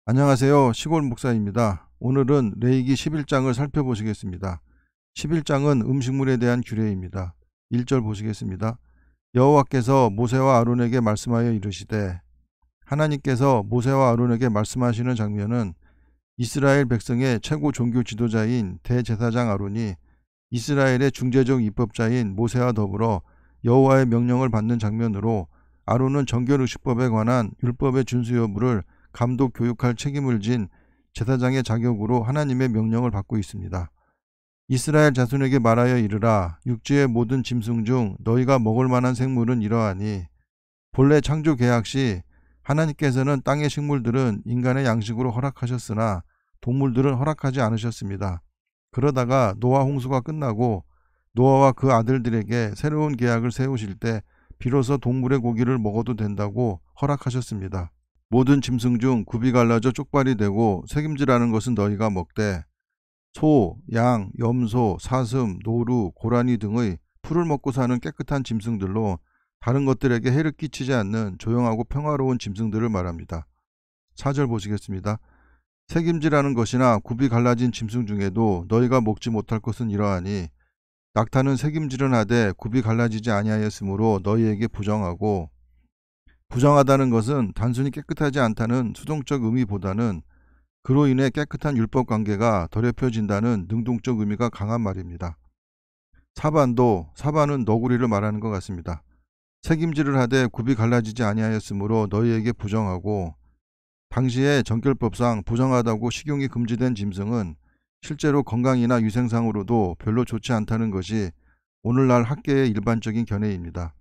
안녕하세요. 시골 목사입니다. 오늘은 레위기 11장을 살펴보시겠습니다. 11장은 음식물에 대한 규례입니다. 1절 보시겠습니다. 여호와께서 모세와 아론에게 말씀하여 이르시되, 하나님께서 모세와 아론에게 말씀하시는 장면은 이스라엘 백성의 최고 종교 지도자인 대제사장 아론이 이스라엘의 중재적 입법자인 모세와 더불어 여호와의 명령을 받는 장면으로, 아론은 정결의식법에 관한 율법의 준수 여부를 감독 교육할 책임을 진 제사장의 자격으로 하나님의 명령을 받고 있습니다. 이스라엘 자손에게 말하여 이르라. 육지의 모든 짐승 중 너희가 먹을 만한 생물은 이러하니, 본래 창조 계약 시 하나님께서는 땅의 식물들은 인간의 양식으로 허락하셨으나 동물들은 허락하지 않으셨습니다. 그러다가 노아 홍수가 끝나고 노아와 그 아들들에게 새로운 계약을 세우실 때 비로소 동물의 고기를 먹어도 된다고 허락하셨습니다. 모든 짐승 중 굽이 갈라져 쪽발이 되고 새김질하는 것은 너희가 먹되, 소, 양, 염소, 사슴, 노루, 고라니 등의 풀을 먹고 사는 깨끗한 짐승들로 다른 것들에게 해를 끼치지 않는 조용하고 평화로운 짐승들을 말합니다. 4절 보시겠습니다. 새김질하는 것이나 굽이 갈라진 짐승 중에도 너희가 먹지 못할 것은 이러하니, 낙타는 새김질은 하되 굽이 갈라지지 아니하였으므로 너희에게 부정하고, 부정하다는 것은 단순히 깨끗하지 않다는 수동적 의미보다는 그로 인해 깨끗한 율법 관계가 더럽혀진다는 능동적 의미가 강한 말입니다. 사반은 너구리를 말하는 것 같습니다. 새김질을 하되 굽이 갈라지지 아니하였으므로 너희에게 부정하고, 당시의 정결법상 부정하다고 식용이 금지된 짐승은 실제로 건강이나 위생상으로도 별로 좋지 않다는 것이 오늘날 학계의 일반적인 견해입니다.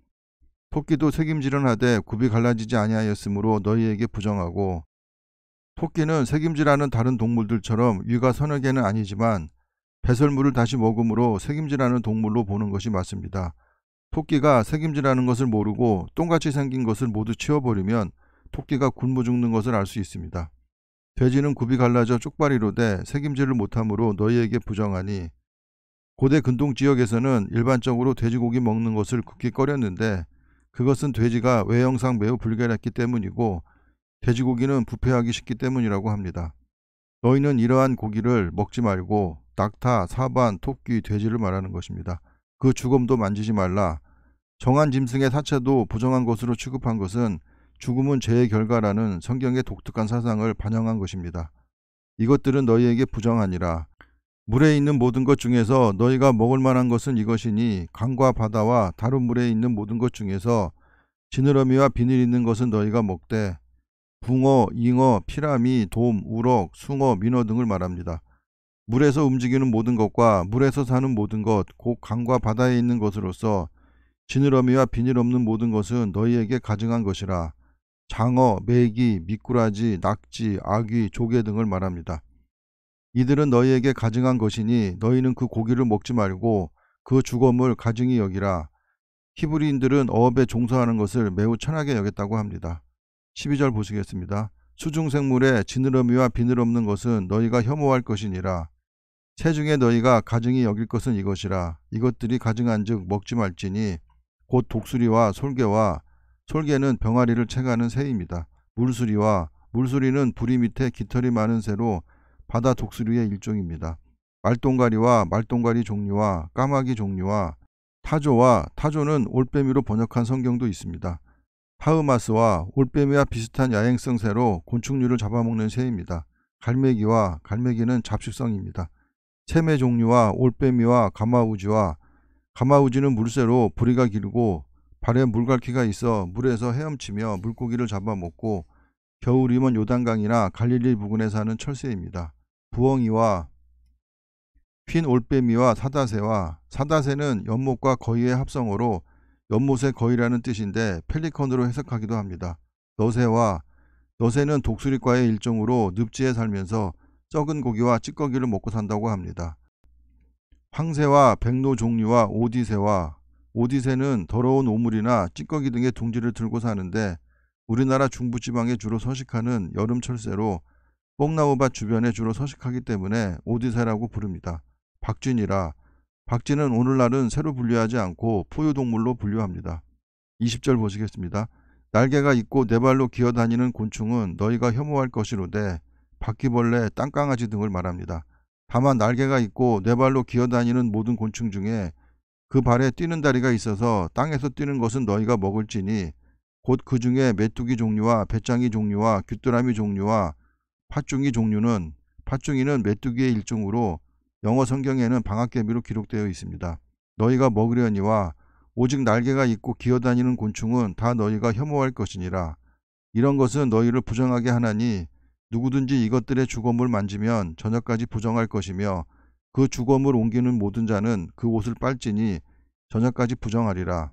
토끼도 새김질은 하되 굽이 갈라지지 아니하였으므로 너희에게 부정하고, 토끼는 새김질하는 다른 동물들처럼 위가 서너 개는 아니지만 배설물을 다시 먹음으로 새김질하는 동물로 보는 것이 맞습니다. 토끼가 새김질하는 것을 모르고 똥같이 생긴 것을 모두 치워버리면 토끼가 굶어 죽는 것을 알 수 있습니다. 돼지는 굽이 갈라져 쪽발이로 돼 새김질을 못하므로 너희에게 부정하니, 고대 근동 지역에서는 일반적으로 돼지고기 먹는 것을 극히 꺼렸는데, 그것은 돼지가 외형상 매우 불결했기 때문이고 돼지고기는 부패하기 쉽기 때문이라고 합니다. 너희는 이러한 고기를 먹지 말고, 낙타, 사반, 토끼, 돼지를 말하는 것입니다. 그 죽음도 만지지 말라. 정한 짐승의 사체도 부정한 것으로 취급한 것은 죽음은 죄의 결과라는 성경의 독특한 사상을 반영한 것입니다. 이것들은 너희에게 부정하니라. 물에 있는 모든 것 중에서 너희가 먹을 만한 것은 이것이니, 강과 바다와 다른 물에 있는 모든 것 중에서 지느러미와 비늘 있는 것은 너희가 먹되, 붕어, 잉어, 피라미, 돔, 우럭, 숭어, 민어 등을 말합니다. 물에서 움직이는 모든 것과 물에서 사는 모든 것, 곧 강과 바다에 있는 것으로서 지느러미와 비늘 없는 모든 것은 너희에게 가증한 것이라. 장어, 메기, 미꾸라지, 낙지, 아귀, 조개 등을 말합니다. 이들은 너희에게 가증한 것이니 너희는 그 고기를 먹지 말고 그 주검을 가증히 여기라. 히브리인들은 어업에 종사하는 것을 매우 천하게 여겼다고 합니다. 12절 보시겠습니다. 수중생물에 지느러미와 비늘 없는 것은 너희가 혐오할 것이니라. 새 중에 너희가 가증히 여길 것은 이것이라. 이것들이 가증한 즉 먹지 말지니, 곧 독수리와 솔개와, 솔개는 병아리를 채가는 새입니다. 물수리는 부리 밑에 깃털이 많은 새로 바다 독수리의 일종입니다. 말똥가리와 말똥가리 종류와 까마귀 종류와 타조는 올빼미로 번역한 성경도 있습니다. 하흐마스와 올빼미와 비슷한 야행성 새로 곤충류를 잡아먹는 새입니다. 갈매기는 잡식성입니다. 새매 종류와 올빼미와 가마우지는 물새로 부리가 길고 발에 물갈퀴가 있어 물에서 헤엄치며 물고기를 잡아먹고 겨울이면 요단강이나 갈릴리 부근에 사는 철새입니다. 부엉이와 흰 올빼미와 사다새는 연못과 거위의 합성어로 연못의 거위라는 뜻인데 펠리컨으로 해석하기도 합니다. 너새는 독수리과의 일종으로 늪지에 살면서 썩은 고기와 찌꺼기를 먹고 산다고 합니다. 황새와 백로 종류와 오디새는 더러운 오물이나 찌꺼기 등의 둥지를 들고 사는데, 우리나라 중부지방에 주로 서식하는 여름철새로 뽕나무밭 주변에 주로 서식하기 때문에 오디새라고 부릅니다. 박쥐는 오늘날은 새로 분류하지 않고 포유동물로 분류합니다. 20절 보시겠습니다. 날개가 있고 네 발로 기어다니는 곤충은 너희가 혐오할 것이로되, 바퀴벌레, 땅강아지 등을 말합니다. 다만 날개가 있고 네 발로 기어다니는 모든 곤충 중에 그 발에 뛰는 다리가 있어서 땅에서 뛰는 것은 너희가 먹을지니 곧 그 중에 메뚜기 종류와 배짱이 종류와 귀뚜라미 종류와 팥중이는 메뚜기의 일종으로 영어 성경에는 방앗개비로 기록되어 있습니다. 너희가 먹으려니와 오직 날개가 있고 기어다니는 곤충은 다 너희가 혐오할 것이니라. 이런 것은 너희를 부정하게 하나니 누구든지 이것들의 주검을 만지면 저녁까지 부정할 것이며 그 주검을 옮기는 모든 자는 그 옷을 빨지니 저녁까지 부정하리라.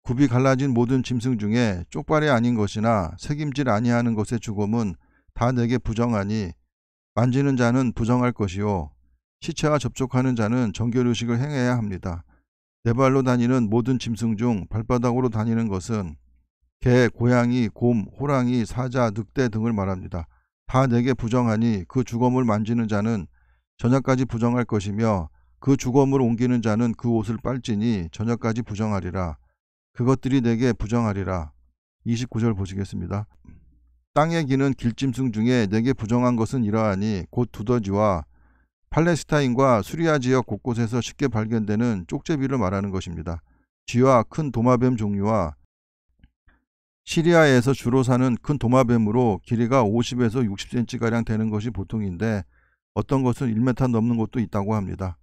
굽이 갈라진 모든 짐승 중에 쪽발이 아닌 것이나 새김질 아니하는 것의 주검은 다 내게 부정하니 만지는 자는 부정할 것이요 시체와 접촉하는 자는 정결의식을 행해야 합니다. 네 발로 다니는 모든 짐승 중 발바닥으로 다니는 것은 개, 고양이, 곰, 호랑이, 사자, 늑대 등을 말합니다. 다 내게 부정하니 그 주검을 만지는 자는 저녁까지 부정할 것이며 그 주검을 옮기는 자는 그 옷을 빨지니 저녁까지 부정하리라. 그것들이 내게 부정하리라. 29절 보시겠습니다. 땅에 기는 길짐승 중에 내게 부정한 것은 이러하니 곧 두더지와 팔레스타인과 수리아 지역 곳곳에서 쉽게 발견되는 쪽제비를 말하는 것입니다. 쥐와 큰 도마뱀 종류와 시리아에서 주로 사는 큰 도마뱀으로 길이가 50에서 60cm가량 되는 것이 보통인데 어떤 것은 1m 넘는 것도 있다고 합니다.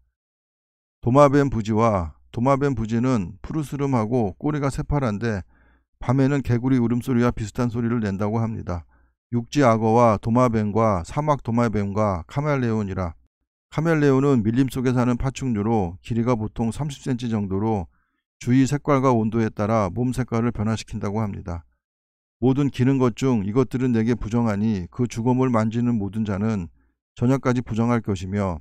도마뱀 부지는 푸르스름하고 꼬리가 새파란데 밤에는 개구리 울음소리와 비슷한 소리를 낸다고 합니다. 육지 악어와 도마뱀과 사막 도마뱀과 카멜레온이라. 카멜레온은 밀림 속에 사는 파충류로 길이가 보통 30cm 정도로 주위 색깔과 온도에 따라 몸 색깔을 변화시킨다고 합니다. 모든 기는 것 중 이것들은 내게 부정하니 그 주검을 만지는 모든 자는 저녁까지 부정할 것이며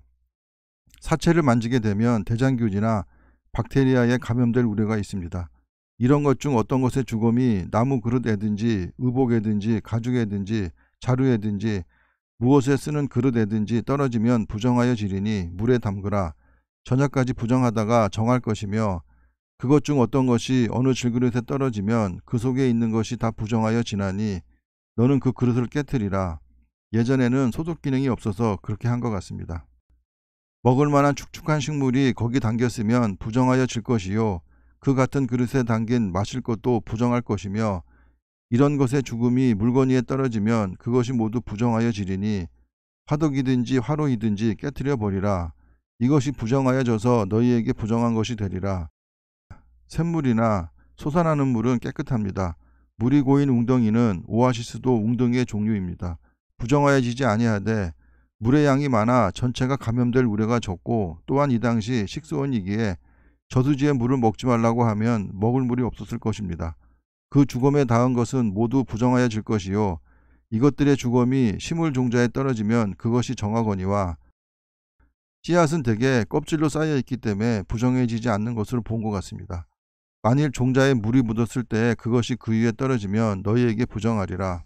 사체를 만지게 되면 대장균이나 박테리아에 감염될 우려가 있습니다. 이런 것 중 어떤 것의 주검이 나무 그릇에든지 의복에든지 가죽에든지 자루에든지 무엇에 쓰는 그릇에든지 떨어지면 부정하여 지리니 물에 담그라. 저녁까지 부정하다가 정할 것이며 그것 중 어떤 것이 어느 질그릇에 떨어지면 그 속에 있는 것이 다 부정하여 지나니 너는 그 그릇을 깨트리라. 예전에는 소독 기능이 없어서 그렇게 한 것 같습니다. 먹을 만한 축축한 식물이 거기 담겼으면 부정하여 질 것이요 그 같은 그릇에 담긴 마실 것도 부정할 것이며 이런 것의 죽음이 물건 위에 떨어지면 그것이 모두 부정하여 지리니 화덕이든지 화로이든지 깨트려 버리라. 이것이 부정하여 져서 너희에게 부정한 것이 되리라. 샘물이나 솟아나는 물은 깨끗합니다. 물이 고인 웅덩이는 오아시스도 웅덩이의 종류입니다. 부정하여지지 아니하되 물의 양이 많아 전체가 감염될 우려가 적고 또한 이 당시 식수원이기에 저수지의 물을 먹지 말라고 하면 먹을 물이 없었을 것입니다. 그 주검에 닿은 것은 모두 부정하여 질 것이요 이것들의 주검이 식물 종자에 떨어지면 그것이 정하거니와 씨앗은 대개 껍질로 쌓여 있기 때문에 부정해지지 않는 것으로 본 것 같습니다. 만일 종자에 물이 묻었을 때 그것이 그 위에 떨어지면 너희에게 부정하리라.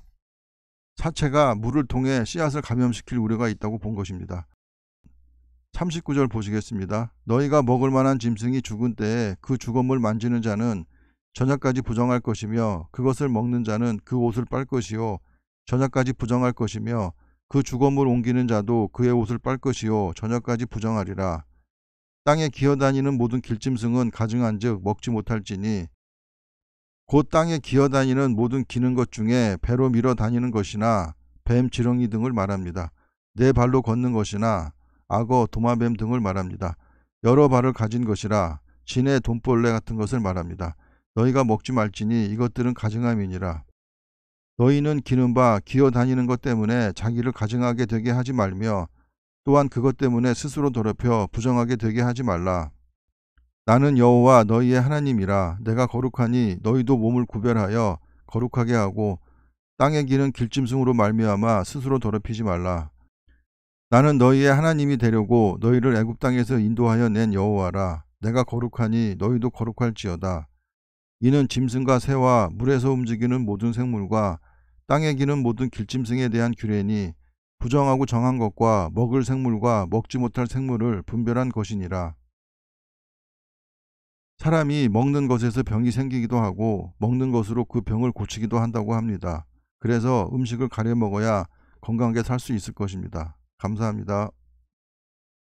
사체가 물을 통해 씨앗을 감염시킬 우려가 있다고 본 것입니다. 39절 보시겠습니다. 너희가 먹을 만한 짐승이 죽은 때에 그 주검을 만지는 자는 저녁까지 부정할 것이며 그것을 먹는 자는 그 옷을 빨 것이요 저녁까지 부정할 것이며 그 주검을 옮기는 자도 그의 옷을 빨 것이요 저녁까지 부정하리라. 땅에 기어다니는 모든 길짐승은 가증한즉 먹지 못할지니 곧 땅에 기어다니는 모든 기는 것 중에 배로 밀어 다니는 것이나 뱀, 지렁이 등을 말합니다. 네 발로 걷는 것이나 악어, 도마뱀 등을 말합니다. 여러 발을 가진 것이라 진의 돈벌레 같은 것을 말합니다. 너희가 먹지 말지니 이것들은 가증함이니라. 너희는 기는 바 기어다니는 것 때문에 자기를 가증하게 되게 하지 말며 또한 그것 때문에 스스로 더럽혀 부정하게 되게 하지 말라. 나는 여호와 너희의 하나님이라. 내가 거룩하니 너희도 몸을 구별하여 거룩하게 하고 땅에 기는 길짐승으로 말미암아 스스로 더럽히지 말라. 나는 너희의 하나님이 되려고 너희를 애굽 땅에서 인도하여 낸 여호와라. 내가 거룩하니 너희도 거룩할지어다. 이는 짐승과 새와 물에서 움직이는 모든 생물과 땅에 기는 모든 길짐승에 대한 규례니 부정하고 정한 것과 먹을 생물과 먹지 못할 생물을 분별한 것이니라. 사람이 먹는 것에서 병이 생기기도 하고 먹는 것으로 그 병을 고치기도 한다고 합니다. 그래서 음식을 가려 먹어야 건강하게 살 수 있을 것입니다. 감사합니다.